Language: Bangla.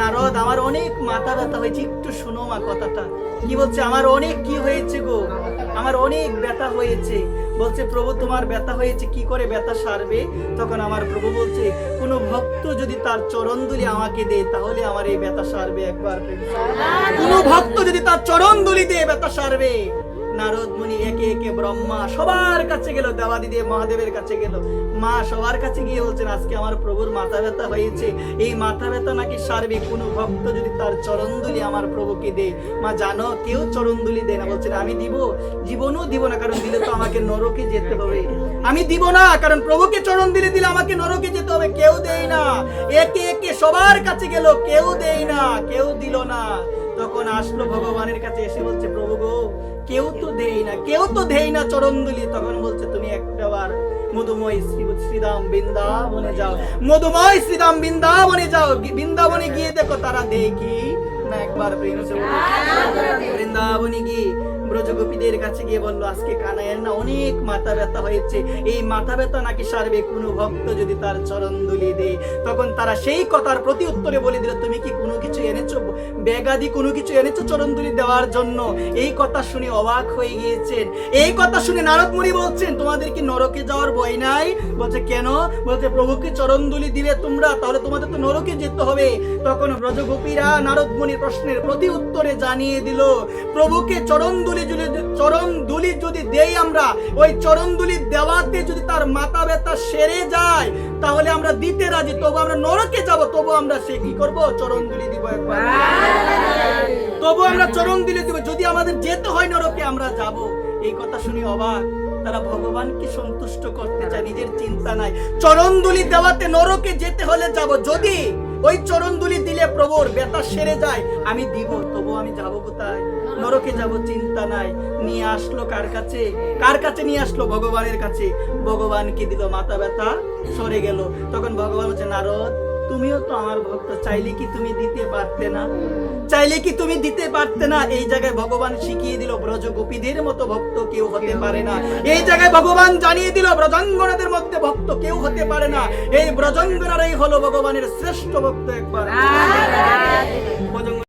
নারদ, আমার অনেক মাথা ব্যথা হয়েছে, একটু শোনো মা কথাটা। কি বলছে? আমার অনেক কি হয়েছে গো, আমার অনেক ব্যথা হয়েছে। বলছে প্রভু তোমার ব্যথা হয়েছে, কি করে ব্যথা সারবে? তখন আমার প্রভু বলছে কোনো ভক্ত যদি তার চরণধুলি আমাকে দেয় তাহলে আমার এই ব্যথা সারবে। একবার কোনো ভক্ত যদি তার চরণধুলি দিয়ে ব্যথা সারবে। নারদ মুনি একে একে ব্রহ্মা সবার কাছে গেল, দেবাদিদেব মহাদেবের কাছে গেল, মা সবার কাছে গিয়ে বলছেন আজকে আমার প্রভুর মাথা ব্যথা হয়েছে, এই মাথা ব্যথা নাকি সারবে কোনো ভক্ত যদি তার চরণধুলি আমার প্রভুকে দেয়। মা জানো কেউ চরণধুলি দেয় না। বলছেন আমি দিব, জীবনও দিব না, কারণ দিলে তো আমাকে নরকে যেতে হবে। আমি দিব না, কারণ প্রভুকে চরণধুলি দিলে আমাকে নরকে যেতে হবে। কেউ দেয় না, একে একে সবার কাছে গেল, কেউ দেয় না, কেউ দিল না। তখন আসলো ভগবানের কাছে, এসে বলছে প্রভু গো কেউ তো দেই না, কেউ তো দেই না চরণধুলি। তখন বলছে তুমি একবার মধুময় শ্রীধাম বৃন্দাবনে যাও, মধুময় শ্রীধাম বৃন্দাবনে যাও, বৃন্দাবনে গিয়ে দেখো তারা দেয় কি না। একবার বৃন্দাবনে গিয়ে ব্রজগোপীদের কাছে গিয়ে বললো আজকে কানাইয়ের না অনেক মাথা ব্যথা হয়েছে, এই মাথা ব্যথা নাকি সারবে কোনো ভক্ত যদি তার চরণধুলি দেয়। তখন তারা সেই কথার প্রতি উত্তরে বলে দিল তুমি কি কোনো কিছু এনেছো, ব্যাগাদি কোনো কিছু এনেছো চরণধুলি দেওয়ার জন্য? এই কথা শুনে অবাক হয়ে গিয়েছেন। এই কথা শুনে নারদ মুনি বলছেন তোমাদের কি নরকে যাওয়ার ভয় নাই? বলছে কেন? বলছে প্রভুকে চরণধুলি দিবে তোমরা, তাহলে তোমাদের তো নরকে যেতে হবে। তখন ব্রজগোপীরা নারদ মুনির প্রশ্নের প্রতি উত্তরে জানিয়ে দিল প্রভুকে চরণধুলি যদি দেই আমরা, ওই চরণধুলি দেওয়াতে যদি তার মাথা ব্যথা সেরে যায় তাহলে আমরা দিতে রাজি, তবু আমরা নরকে যাব, তবু আমরা সে কি করবো চরণধুলি দিব। একবার তবু আমরা চরণধুলি দিব, যদি আমাদের যেতে হয় নরকে আমরা যাব। এই কথা শুনে অবাক, তারা ভগবানকে সন্তুষ্ট করতে চায়, নিজের চিন্তা নাই। চরণধুলি দেওয়াতে নরকে যেতে হলে যাব, যদি ওই চরণধুলি দিলে প্রভুর ব্যথা সেরে যায় আমি দিব, তবু আমি যাব কোথায়? নরকে যাব, চিন্তা নাই। নিয়ে আসলো কার কাছে? কার কাছে নিয়ে আসলো? ভগবানের কাছে। ভগবানকে দিল, মাথা ব্যথা সরে গেল। তখন ভগবান বলছে নারদ তুমিও তো আমার ভক্ত, চাইলে কি তুমি দিতে পারতে না? চাইলে কি তুমি দিতে পারতে না? এই জায়গায় ভগবান শিখিয়ে দিল ব্রজগোপীদের মতো ভক্ত কেউ হতে পারে না। এই জায়গায় ভগবান জানিয়ে দিল ব্রজাঙ্গনাদের মধ্যে ভক্ত কেউ হতে পারে না। এই ব্রজাঙ্গনারাই হলো ভগবানের শ্রেষ্ঠ ভক্ত। একবার